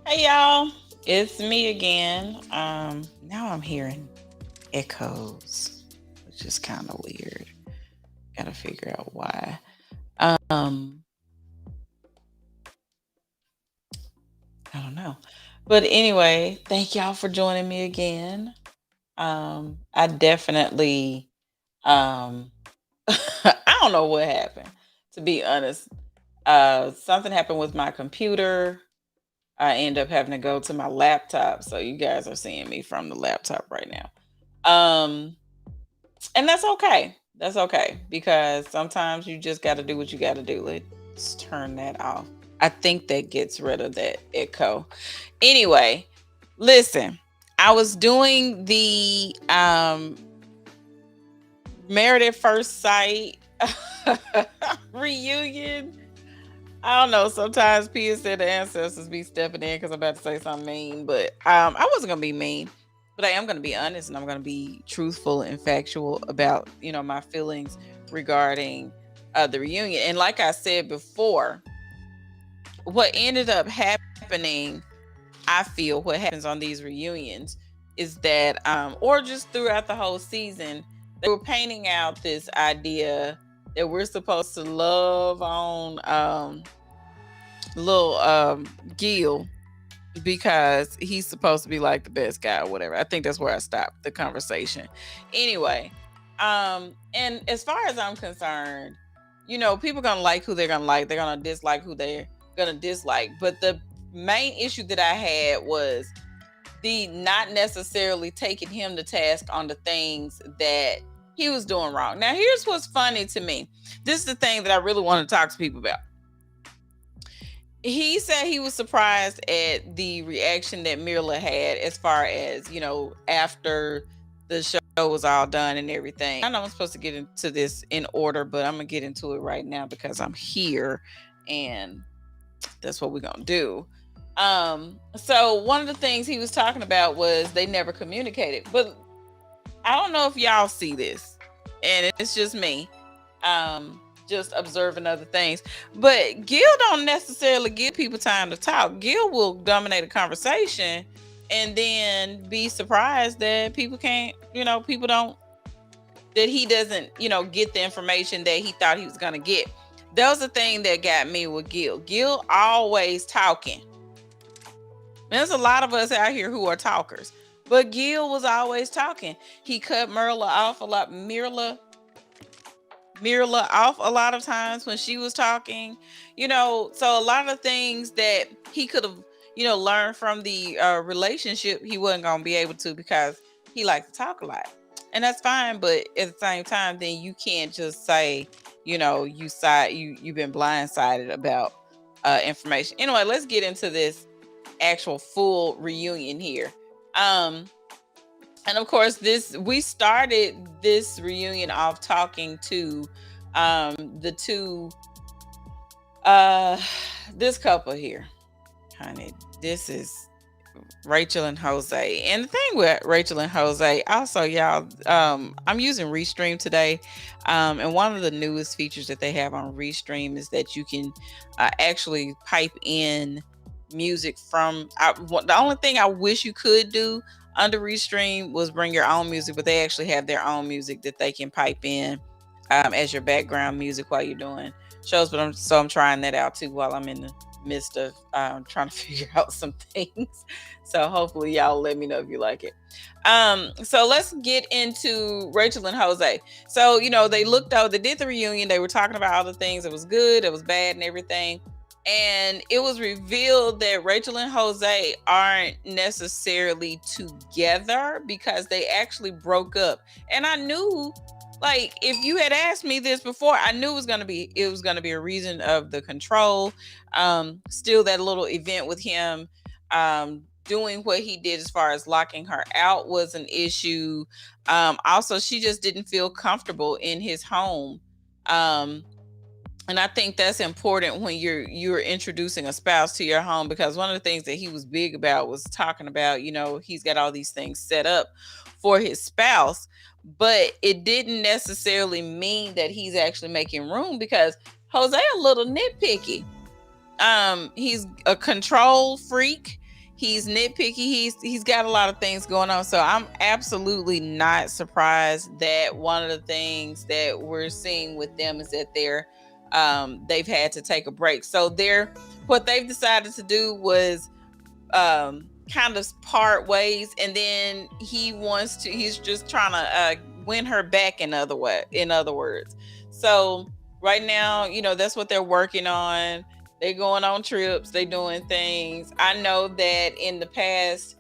Hey y'all, it's me again. Now I'm hearing echoes, which is kind of weird. Gotta figure out why. Um, I don't know. But anyway, thank y'all for joining me again. I definitely I don't know what happened, to be honest. Something happened with my computer. I end up having to go to my laptop. So you guys are seeing me from the laptop right now. And that's okay. That's okay because sometimes you just got to do what you got to do. Let's turn that off. I think that gets rid of that echo. Anyway, listen, I was doing the Married at First Sight reunion. I don't know. Sometimes Pia said the ancestors be stepping in because I'm about to say something mean, but I wasn't gonna be mean, but I am gonna be honest and I'm gonna be truthful and factual about my feelings regarding the reunion. And like I said before, what ended up happening, I feel, what happens on these reunions is that, or just throughout the whole season, they were painting out this idea that we're supposed to love on little Gil because he's supposed to be like the best guy or whatever. I think that's where I stopped the conversation. Anyway, and as far as I'm concerned, people gonna like who they're gonna like. They're gonna dislike who they're gonna dislike. But the main issue that I had was the not necessarily taking him to task on the things that he was doing wrong. Now, here's what's funny to me. This is the thing that I really want to talk to people about. He said he was surprised at the reaction that Mirla had as far as, after the show was all done and everything. I know I'm supposed to get into this in order, but I'm going to get into it right now because I'm here and that's what we're going to do. So one of the things he was talking about was they never communicated, but I don't know if y'all see this and it's just me. Just observing other things. But Gil don't necessarily give people time to talk. Gil will dominate a conversation and then be surprised that people can't, people don't, that he doesn't, get the information that he thought he was going to get. That was the thing that got me with Gil. Gil always talking. There's a lot of us out here who are talkers, but Gil was always talking. He cut Mirla off a lot of times when she was talking, so a lot of things that he could have, learned from the relationship, he wasn't going to be able to because he likes to talk a lot. And that's fine, but at the same time, then you can't just say, you've been blindsided about information. Anyway, let's get into this actual full reunion here. And of course, we started this reunion off talking to the two this couple here. Honey, this is Rachel and Jose. And the thing with Rachel and Jose, also, y'all, I'm using Restream today. And one of the newest features that they have on Restream is that you can actually pipe in music from the only thing I wish you could do under Restream was bring your own music, but they actually have their own music that they can pipe in as your background music while you're doing shows. But I'm trying that out too while I'm in the midst of trying to figure out some things. So hopefully y'all let me know if you like it. So let's get into Rachel and Jose. So they looked out, they did the reunion, they were talking about all the things that was good, it was bad, and everything. And it was revealed that Rachel and Jose aren't necessarily together because they actually broke up. And I knew, like, if you had asked me this before, I knew it was gonna be a reason of the control. Still that little event with him doing what he did as far as locking her out was an issue. Also, she just didn't feel comfortable in his home. And I think that's important when you're introducing a spouse to your home, because one of the things that he was big about was talking about, he's got all these things set up for his spouse, but it didn't necessarily mean that he's actually making room, because Jose a little nitpicky. He's a control freak. He's nitpicky. He's got a lot of things going on. So I'm absolutely not surprised that one of the things that we're seeing with them is that they've had to take a break. So what they've decided to do was kind of part ways, and then he's just trying to win her back, in other words. So right now, that's what they're working on. They're going on trips, they doing things. I know that in the past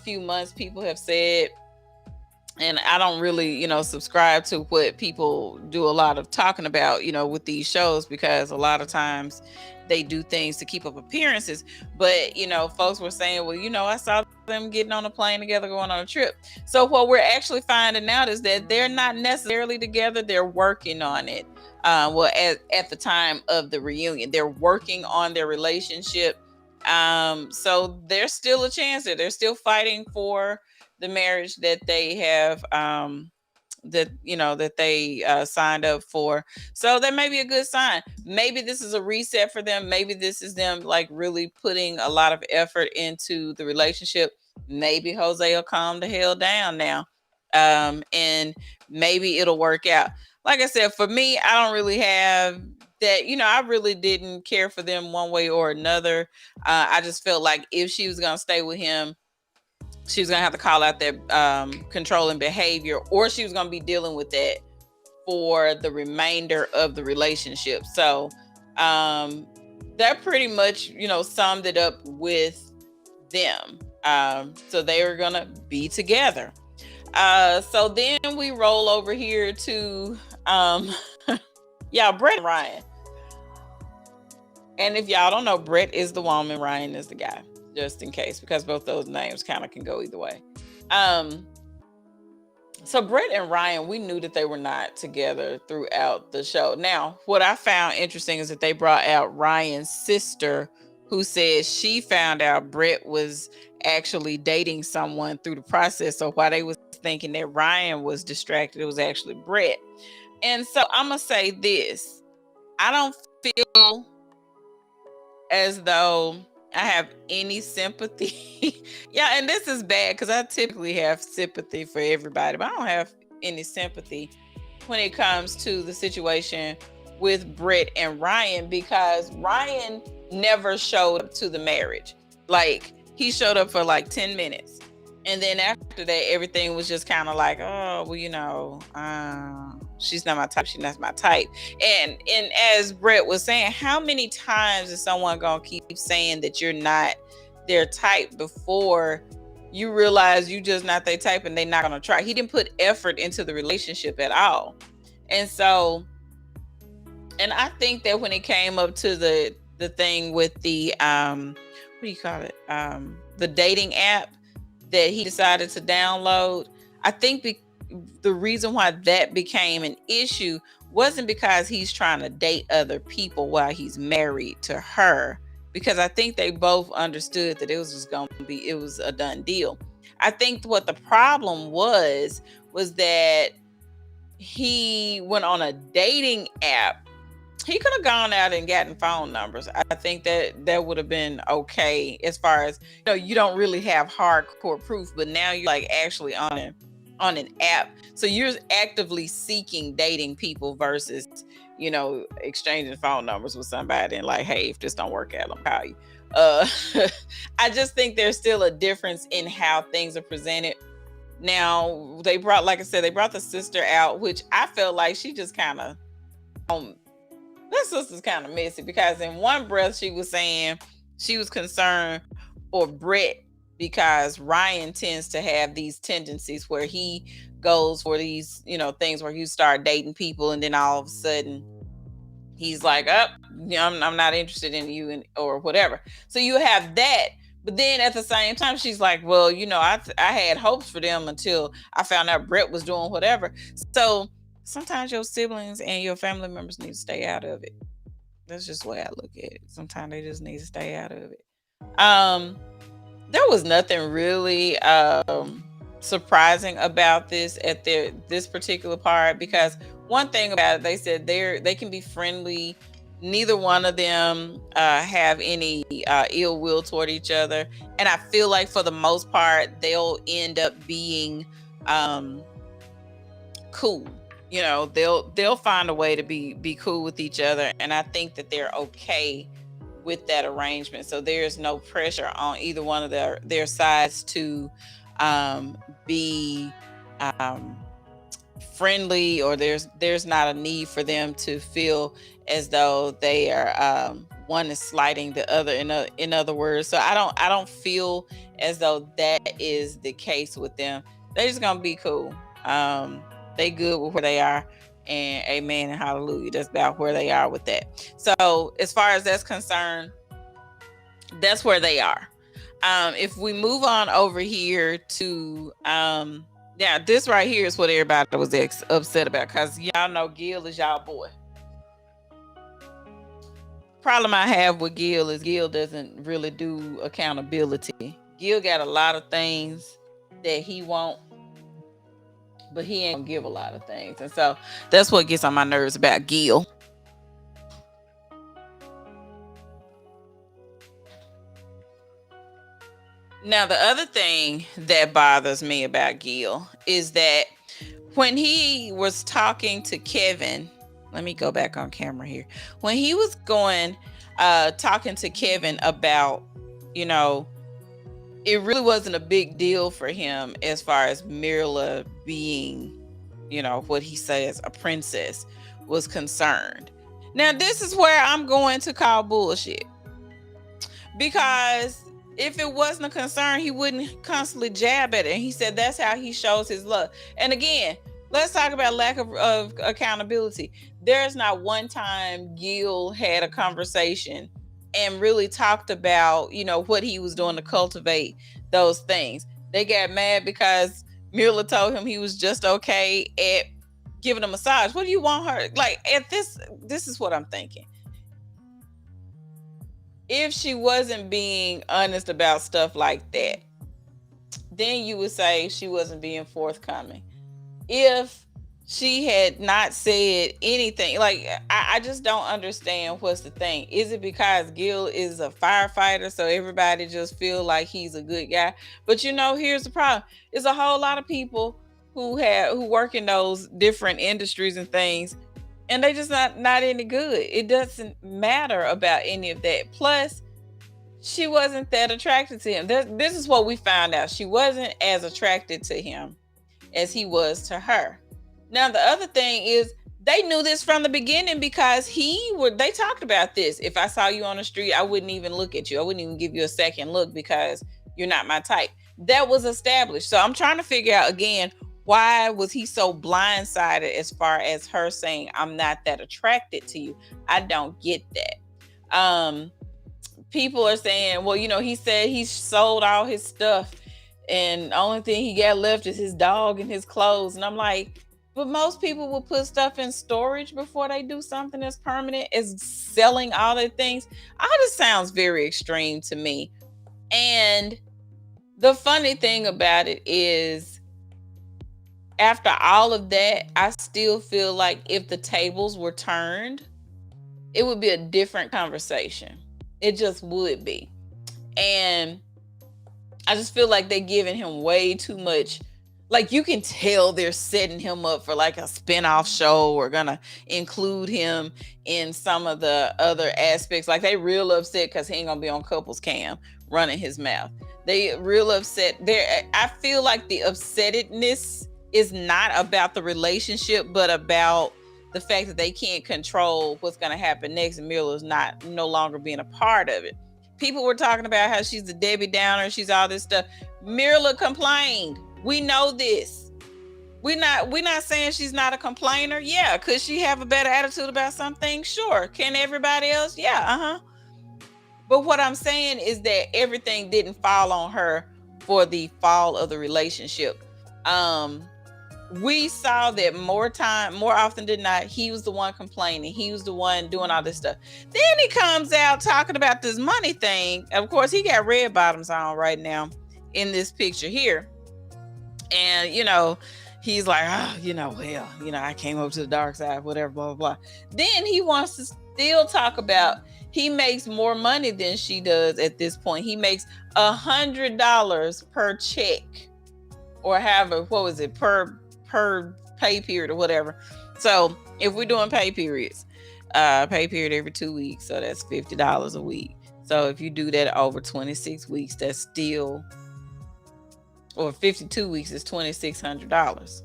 few months, people have said, and I don't really, subscribe to what people do a lot of talking about, with these shows, because a lot of times they do things to keep up appearances. But, folks were saying, well, I saw them getting on a plane together, going on a trip. So what we're actually finding out is that they're not necessarily together. They're working on it. At the time of the reunion, they're working on their relationship. So there's still a chance that they're still fighting for the marriage that they have that they signed up for. So that may be a good sign. Maybe this is a reset for them. Maybe this is them like really putting a lot of effort into the relationship. Maybe Jose will calm the hell down now, and maybe it'll work out. Like I said, for me, I don't really have that. I really didn't care for them one way or another. I just felt like if she was gonna stay with him, she was gonna have to call out that controlling behavior, or she was gonna be dealing with that for the remainder of the relationship. So that pretty much, summed it up with them. So they were gonna be together. So then we roll over here to Brett and Ryan. And if y'all don't know, Brett is the woman, Ryan is the guy, just in case, because both those names kind of can go either way. So Brett and Ryan, we knew that they were not together throughout the show. Now, what I found interesting is that they brought out Ryan's sister, who said she found out Brett was actually dating someone through the process. So while they was thinking that Ryan was distracted, it was actually Brett. And so I'm gonna say this: I don't feel as though I have any sympathy. Yeah, and this is bad because I typically have sympathy for everybody, but I don't have any sympathy when it comes to the situation with Brett and Ryan, because Ryan never showed up to the marriage. Like, he showed up for like 10 minutes. And then after that, everything was just kind of like, oh, well, she's not my type. She's not my type. And as Brett was saying, how many times is someone gonna keep saying that you're not their type before you realize you just not their type and they're not gonna try? He didn't put effort into the relationship at all. And so, and I think that when it came up to the thing with the what do you call it? The dating app that he decided to download, I think the reason why that became an issue wasn't because he's trying to date other people while he's married to her, because I think they both understood that it was a done deal. I think what the problem was that he went on a dating app. He could have gone out and gotten phone numbers. I think that would have been okay, as far as, you don't really have hardcore proof, but now you're like actually on an app. So you're actively seeking dating people versus, exchanging phone numbers with somebody and like, hey, if this don't work out, I'll call you. I just think there's still a difference in how things are presented. Now, like I said, they brought the sister out, which I felt like she just kind of, that sister's kind of messy, because in one breath she was saying she was concerned for Brett because Ryan tends to have these tendencies where he goes for these, things where you start dating people and then all of a sudden he's like, I'm not interested in you, or whatever. So you have that. But then at the same time, she's like, well, I had hopes for them until I found out Brett was doing whatever. So sometimes your siblings and your family members need to stay out of it. That's just the way I look at it. Sometimes they just need to stay out of it. There was nothing really surprising about this this particular part, because one thing about it, they said they can be friendly Neither one of them have any ill will toward each other, and I feel like for the most part they'll end up being um, cool. You know, they'll find a way to be cool with each other, and I think that they're okay with that arrangement. So there's no pressure on either one of their sides to be um, friendly, or there's not a need for them to feel as though they are one is slighting the other, in other words. So I don't feel as though that is the case with them. They're just gonna be cool. They good with where they are, and amen and hallelujah. That's about where they are with that. So as far as that's concerned, that's where they are. If we move on over here to yeah, this right here is what everybody was upset about, because y'all know Gil is y'all boy. Problem I have with Gil is Gil doesn't really do accountability. Gil got a lot of things that he want, but he ain't gonna give a lot of things, and so that's what gets on my nerves about Gil. Now, the other thing that bothers me about Gil is that when he was talking to Kevin, let me go back on camera here. When he was going, talking to Kevin about, you know, it really wasn't a big deal for him as far as Mirla being, you know, what he says, a princess was concerned. Now, this is where I'm going to call bullshit, because if it wasn't a concern, he wouldn't constantly jab at it. And he said that's how he shows his love. And again, let's talk about lack of accountability. There's not one time Gil had a conversation and really talked about, you know, what he was doing to cultivate those things. They got mad because Mirla told him he was just okay at giving a massage. What do you want her? Like, at this is what I'm thinking. If she wasn't being honest about stuff like that, then you would say she wasn't being forthcoming. If she had not said anything, like, I just don't understand what's the thing. Is it because Gil is a firefighter, so everybody just feel like he's a good guy? But you know, here's the problem. There's a whole lot of people who work in those different industries and things, and they just not any good. It doesn't matter about any of that. Plus, she wasn't that attracted to him. This is what we found out. She wasn't as attracted to him as he was to her. Now, the other thing is, they knew this from the beginning, because they talked about this. If I saw you on the street, I wouldn't even look at you. I wouldn't even give you a second look, because you're not my type. That was established. So I'm trying to figure out again, why was he so blindsided as far as her saying, I'm not that attracted to you? I don't get that. People are saying, well, you know, he said he sold all his stuff and the only thing he got left is his dog and his clothes. And I'm like, but most people will put stuff in storage before they do something as permanent as selling all their things. All this sounds very extreme to me. And the funny thing about it is, after all of that, I still feel like if the tables were turned, it would be a different conversation. It just would be. And I just feel like they're giving him way too much. Like, you can tell they're setting him up for like a spinoff show, or gonna include him in some of the other aspects. Like, they real upset because he ain't gonna be on couples cam running his mouth. They real upset. I feel like the upsettedness is not about the relationship, but about the fact that they can't control what's going to happen next, and Mirla's no longer being a part of it. People were talking about how she's the Debbie Downer, she's all this stuff. Mirla complained. We know this. We're not saying she's not a complainer. Yeah, could she have a better attitude about something? Sure. Can everybody else? Yeah, But what I'm saying is that everything didn't fall on her for the fall of the relationship. We saw that more often than not, he was the one complaining. He was the one doing all this stuff. Then he comes out talking about this money thing. Of course, he got red bottoms on right now in this picture here. And, you know, he's like, oh, you know, well, you know, I came over to the dark side, whatever, blah, blah, blah. Then he wants to still talk about he makes more money than she does at this point. He makes $100 per check, or however, what was it, per pay period or whatever. So if we're doing pay period every 2 weeks, so that's $50 a week. So if you do that over 26 weeks, that's still, or 52 weeks is $2,600.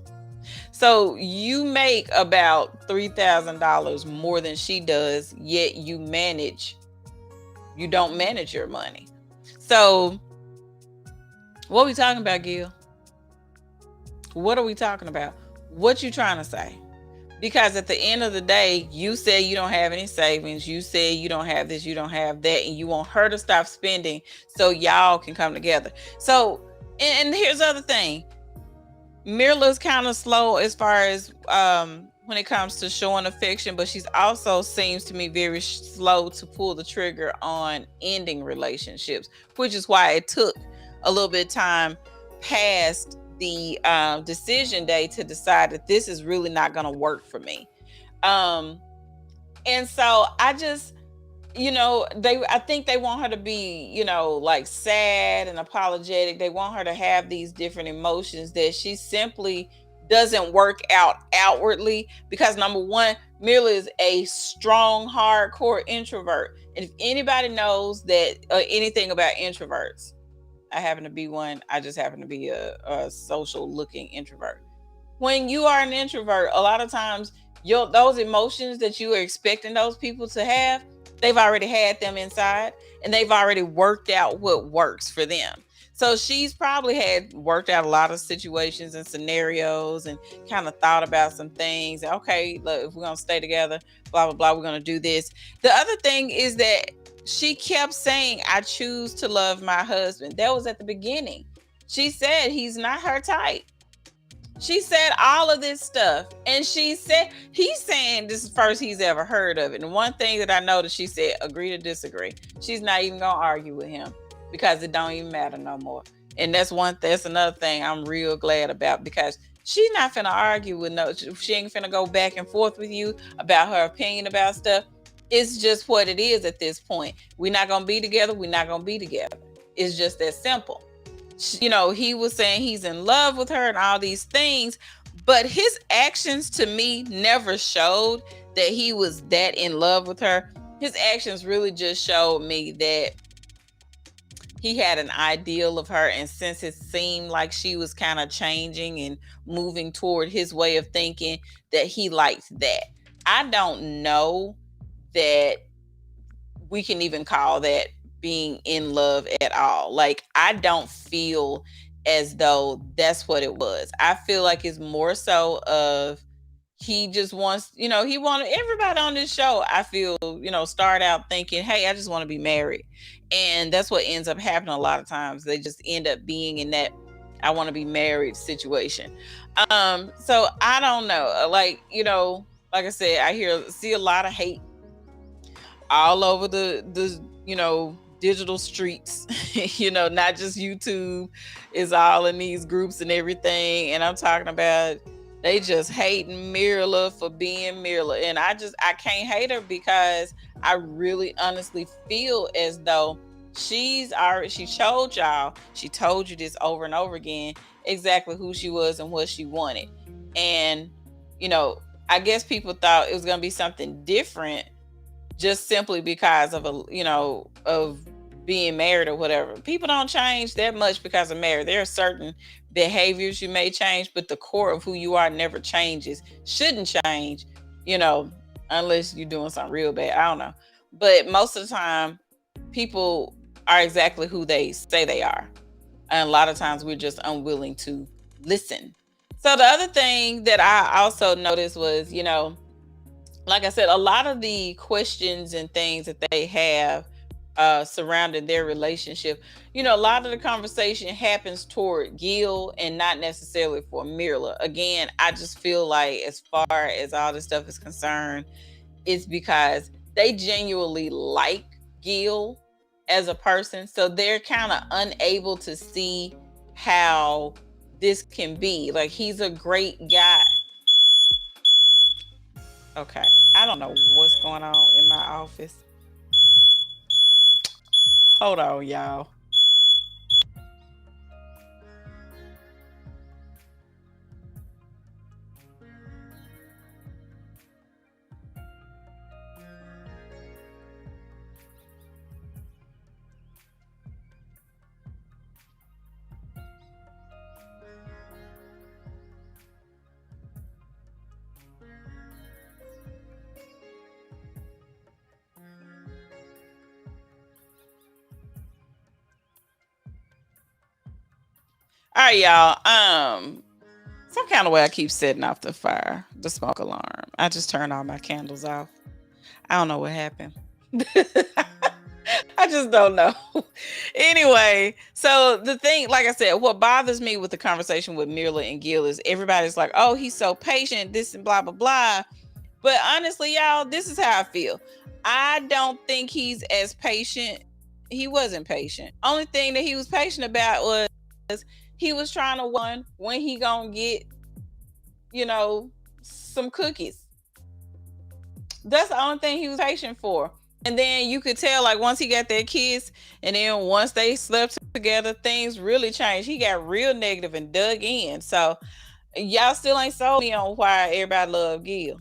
So you make about $3,000 more than she does, yet you don't manage your money. So what are we talking about, Gil? What are we talking about? What you trying to say? Because at the end of the day, you say you don't have any savings. You say you don't have this, you don't have that, and you want her to stop spending so y'all can come together. So, and here's the other thing. Mirla's kind of slow as far as when it comes to showing affection, but she's also seems to me very slow to pull the trigger on ending relationships, which is why it took a little bit of time past the decision day to decide that this is really not going to work for me. And so I just, I think they want her to be, like sad and apologetic. They want her to have these different emotions that she simply doesn't work out outwardly, because number one, Mirla is a strong, hardcore introvert. And if anybody knows that anything about introverts, I happen to be one. I just happen to be a social looking introvert. When you are an introvert, a lot of times those emotions that you are expecting those people to have, they've already had them inside, and they've already worked out what works for them. So she's probably had worked out a lot of situations and scenarios and kind of thought about some things. Okay, look, if we're going to stay together, blah, blah, blah, we're going to do this. The other thing is that she kept saying, I choose to love my husband. That was at the beginning. She said he's not her type. She said all of this stuff. And she said, he's saying this is first he's ever heard of it. And one thing that I noticed, she said, agree to disagree. She's not even going to argue with him because it don't even matter no more. And that's another thing I'm real glad about, because she's not finna argue with she ain't finna go back and forth with you about her opinion about stuff. It's just what it is at this point. We're not going to be together. We're not going to be together. It's just that simple. He was saying he's in love with her and all these things, but his actions to me never showed that he was that in love with her. His actions really just showed me that he had an ideal of her, and since it seemed like she was kind of changing and moving toward his way of thinking, that he liked that. I don't know that we can even call that being in love at all. Like, I don't feel as though that's what it was. I feel like it's more so of he just wants, he wanted everybody on this show, I feel, start out thinking, hey, I just want to be married. And that's what ends up happening a lot of times. They just end up being in that I want to be married situation. So I don't know. Like, like I said, see a lot of hate all over the digital streets. Not just YouTube, is all in these groups and everything. And I'm talking about they just hating Mirla for being Mirla. And I can't hate her, because I really honestly feel as though she showed y'all, she told you this over and over again, exactly who she was and what she wanted. And I guess people thought it was going to be something different just simply because of of being married or whatever. People don't change that much because of marriage. There are certain behaviors you may change, but the core of who you are never changes. Shouldn't change, unless you're doing something real bad. I don't know. But most of the time, people are exactly who they say they are. And a lot of times we're just unwilling to listen. So the other thing that I also noticed was, like I said, a lot of the questions and things that they have surrounding their relationship, a lot of the conversation happens toward Gil and not necessarily for Mirla. Again, I just feel like as far as all this stuff is concerned, it's because they genuinely like Gil as a person. So they're kind of unable to see how this can be. Like, he's a great guy. Okay. I don't know what's going on in my office. Hold on, y'all. All right, y'all. Some kind of way I keep setting off the smoke alarm. I just turned all my candles off. I don't know what happened. I just don't know. Anyway, so the thing, like I said, what bothers me with the conversation with Mirla and Gil is everybody's like, oh, he's so patient, this and blah, blah, blah. But honestly, y'all, this is how I feel. I don't think he's as patient. He wasn't patient. Only thing that he was patient about was he was trying to one when he gonna get, some cookies. That's the only thing he was patient for. And then you could tell, like, once he got that kiss, and then once they slept together, things really changed. He got real negative and dug in. So y'all still ain't sold me on why everybody love Gil.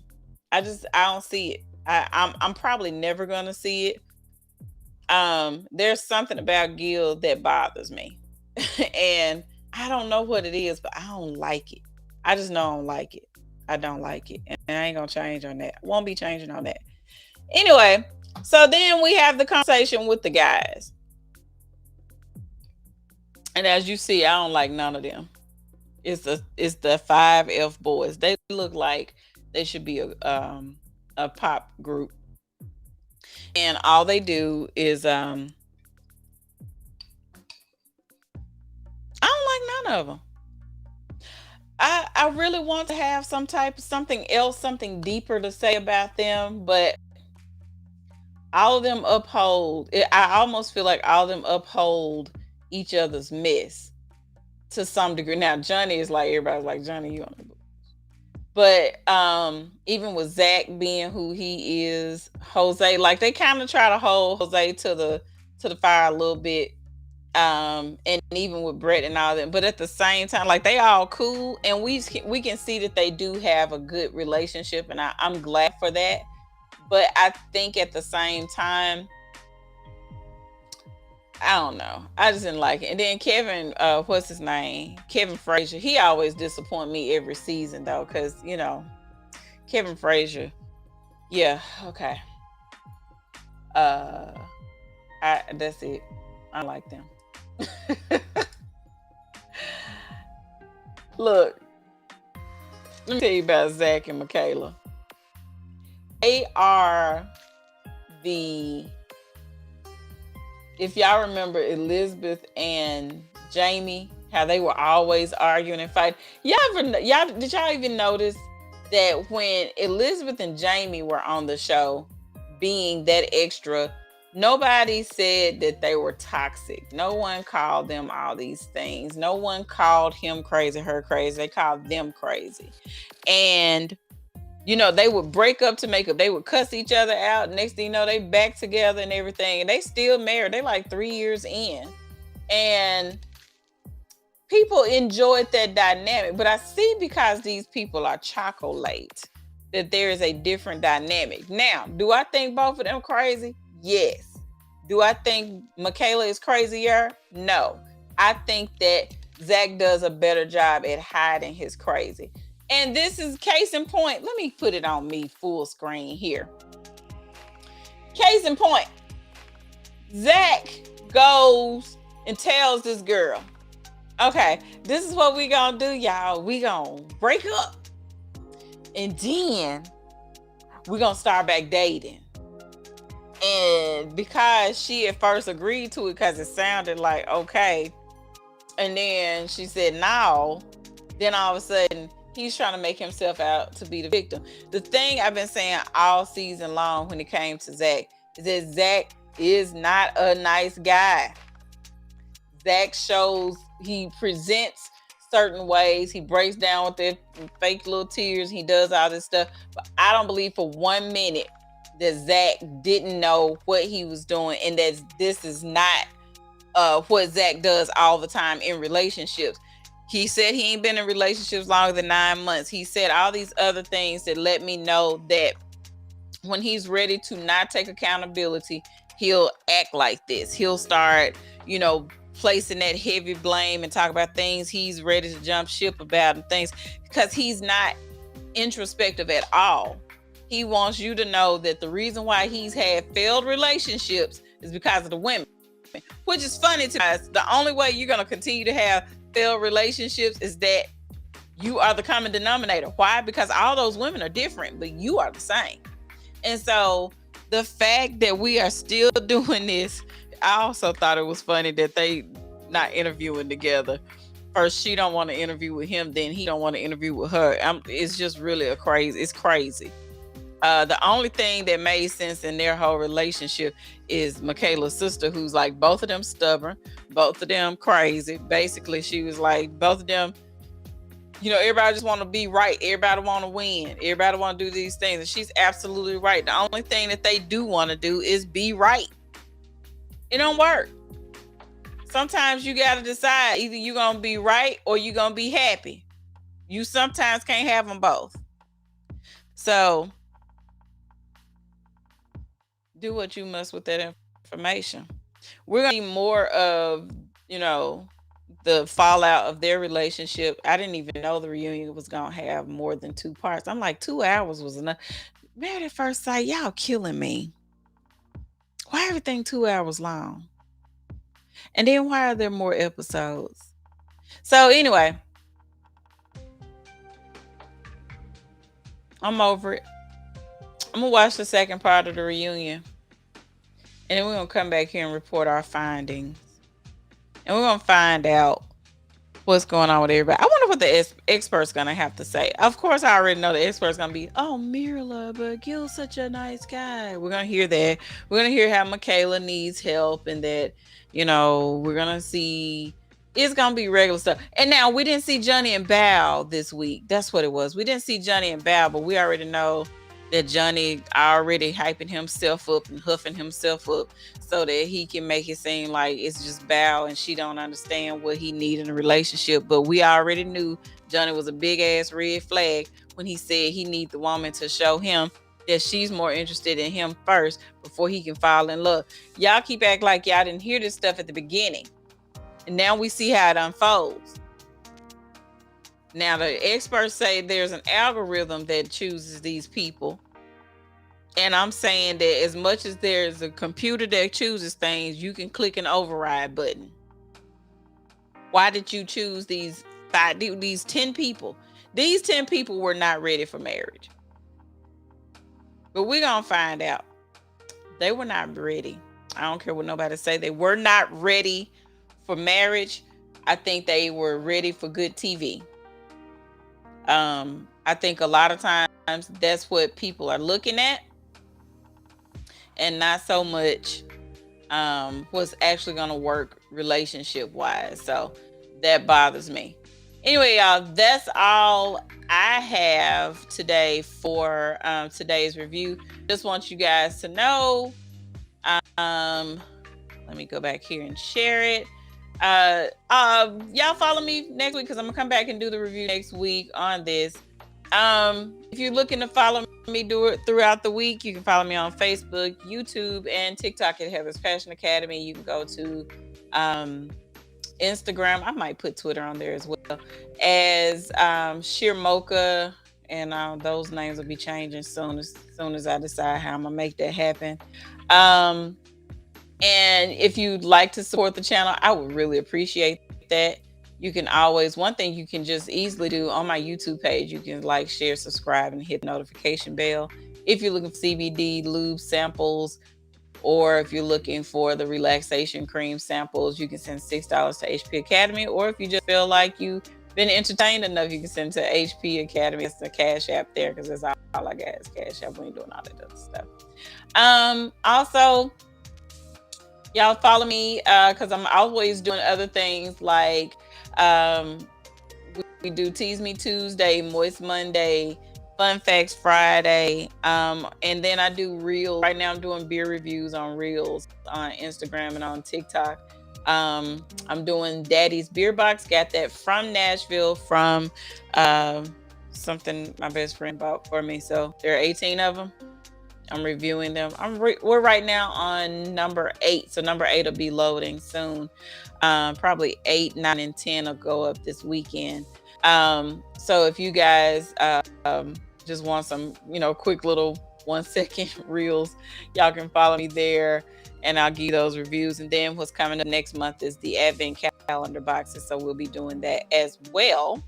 I don't see it. I'm probably never gonna see it. There's something about Gil that bothers me. And I don't know what it is, but I don't like it. I just know I don't like it. I don't like it. And I ain't gonna change on that. I won't be changing on that. Anyway, so then we have the conversation with the guys. And as you see, I don't like none of them. It's the 5F boys. They look like they should be a pop group. And all they do is I don't like none of them. I really want to have something else, something deeper to say about them, but all of them uphold it. I almost feel like all of them uphold each other's mess to some degree. Now Johnny is like, everybody's like, Johnny, you on the book. But even with Zach being who he is, Jose, like they kind of try to hold Jose to the fire a little bit. And even with Brett and all that, but at the same time, like they all cool, and we can see that they do have a good relationship, and I'm glad for that. But I think at the same time, I don't know. I just didn't like it. And then Kevin, what's his name? Kevin Frazier. He always disappoint me every season though, because Kevin Frazier. Yeah. Okay. That's it. I like them. Look, let me tell you about Zach and Michaela. They are if y'all remember Elizabeth and Jamie, how they were always arguing and fighting. Did y'all even notice that when Elizabeth and Jamie were on the show, being that extra, nobody said that they were toxic. No one called them all these things. No one called him crazy, her crazy. They called them crazy. And they would break up to make up. They would cuss each other out. Next thing you know, they back together and everything. And they still married. They like 3 years in. And people enjoyed that dynamic. But I see, because these people are chocolate, that there is a different dynamic. Now, do I think both of them crazy? Yes. Do I think Michaela is crazier? No. I think that Zach does a better job at hiding his crazy. And this is case in point. Let me put it on me full screen here. Case in point. Zach goes and tells this girl, okay, this is what we gonna do, y'all. We gonna break up. And then we gonna start back dating. And because she at first agreed to it because it sounded like okay, and then she said no, then all of a sudden he's trying to make himself out to be the victim. The thing I've been saying all season long when it came to Zach is that Zach is not a nice guy. Zach he presents certain ways. He breaks down with the fake little tears. He does all this stuff. But I don't believe for 1 minute that Zach didn't know what he was doing, and that this is not what Zach does all the time in relationships. He said he ain't been in relationships longer than 9 months. He said all these other things that let me know that when he's ready to not take accountability, he'll act like this. He'll start, placing that heavy blame and talk about things he's ready to jump ship about and things, because he's not introspective at all. He wants you to know that the reason why he's had failed relationships is because of the women, which is funny to us. The only way you're going to continue to have failed relationships is that you are the common denominator. Why? Because all those women are different, but you are the same. And so the fact that we are still doing this, I also thought it was funny that they not interviewing together. First, she don't want to interview with him, then he don't want to interview with her. It's just really it's crazy. The only thing that made sense in their whole relationship is Michaela's sister, who's like, both of them stubborn, both of them crazy. Basically, she was like, both of them, everybody just want to be right. Everybody want to win. Everybody want to do these things. And she's absolutely right. The only thing that they do want to do is be right. It don't work. Sometimes you got to decide, either you're going to be right or you're going to be happy. You sometimes can't have them both. So do what you must with that information. We're going to see more of, the fallout of their relationship. I didn't even know the reunion was going to have more than 2 parts. I'm like, 2 hours was enough. Married at First Sight, y'all killing me. Why everything 2 hours long? And then why are there more episodes? So anyway, I'm over it. I'm going to watch the second part of the reunion. And then we're going to come back here and report our findings. And we're going to find out what's going on with everybody. I wonder what the expert's going to have to say. Of course, I already know the expert's going to be, oh, Mirla, but Gil's such a nice guy. We're going to hear that. We're going to hear how Michaela needs help, and that, we're going to see, it's going to be regular stuff. And now we didn't see Johnny and Bao this week. That's what it was. We didn't see Johnny and Bao, but we already know that Johnny already hyping himself up and huffing himself up so that he can make it seem like it's just Bao and she don't understand what he needs in a relationship. But we already knew Johnny was a big ass red flag when he said he needs the woman to show him that she's more interested in him first before he can fall in love. Y'all keep acting like y'all didn't hear this stuff at the beginning. And now we see how it unfolds. Now, the experts say there's an algorithm that chooses these people. And I'm saying that as much as there's a computer that chooses things, you can click an override button. Why did you choose these 10 people? These 10 people were not ready for marriage. But we're going to find out. They were not ready. I don't care what nobody say. They were not ready for marriage. I think they were ready for good TV. I think a lot of times that's what people are looking at, and not so much what's actually going to work relationship wise. So that bothers me. Anyway, y'all, that's all I have today for today's review. Just want you guys to know. Let me go back here and share it. Y'all follow me next week, because I'm gonna come back and do the review next week on this. If you're looking to follow me, do it throughout the week. You can follow me on Facebook, YouTube, and TikTok at Heather's Passion Academy. You can go to Instagram. I might put Twitter on there as well, as Sheer Mocha, and those names will be changing soon as I decide how I'm gonna make that happen. And if you'd like to support the channel, I would really appreciate that. You can always, one thing you can just easily do on my YouTube page, you can like, share, subscribe, and hit the notification bell. If you're looking for CBD lube samples, or if you're looking for the relaxation cream samples, you can send $6 to HP Academy. Or if you just feel like you've been entertained enough, you can send to HP Academy. It's the Cash App there, because that's all I got is Cash App. We ain't doing all that other stuff. Also, y'all follow me because I'm always doing other things like do Tease Me Tuesday, Moist Monday, Fun Facts Friday. And then I do reels. Right now I'm doing beer reviews on reels on Instagram and on TikTok. I'm doing Daddy's Beer Box. Got that from Nashville from something my best friend bought for me. So there are 18 of them. I'm reviewing them. We're right now on number 8, so number 8 will be loading soon. Probably 8, 9, and 10 will go up this weekend. So if you guys just want some, quick little 1 second reels, y'all can follow me there, and I'll give you those reviews. And then what's coming up next month is the Advent calendar boxes, so we'll be doing that as well.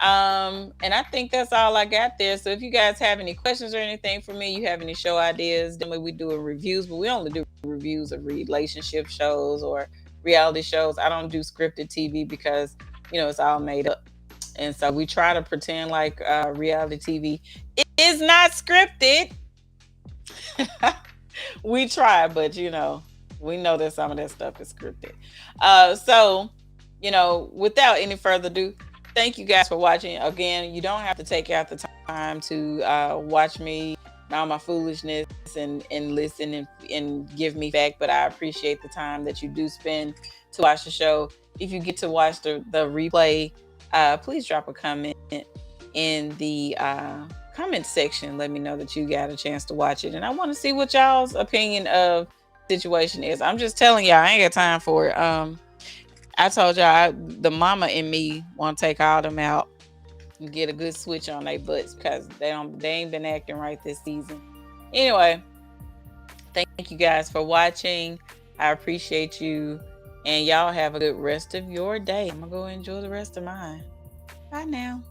And I think that's all I got there. So if you guys have any questions or anything for me, you have any show ideas, then we do reviews, but we only do reviews of relationship shows or reality shows. I don't do scripted TV because, it's all made up. And so we try to pretend like reality TV is not scripted. We try, but we know that some of that stuff is scripted. So, without any further ado, thank you guys for watching. Again, you don't have to take out the time to watch me, all my foolishness, and listen and give me back. But I appreciate the time that you do spend to watch the show. If you get to watch the replay, please drop a comment in the comment section. Let me know that you got a chance to watch it. And I want to see what y'all's opinion of the situation is. I'm just telling y'all, I ain't got time for it. I told y'all the mama in me want to take all them out and get a good switch on their butts because they ain't been acting right this season. Anyway, thank you guys for watching. I appreciate you, and y'all have a good rest of your day. I'm gonna go enjoy the rest of mine. Bye now.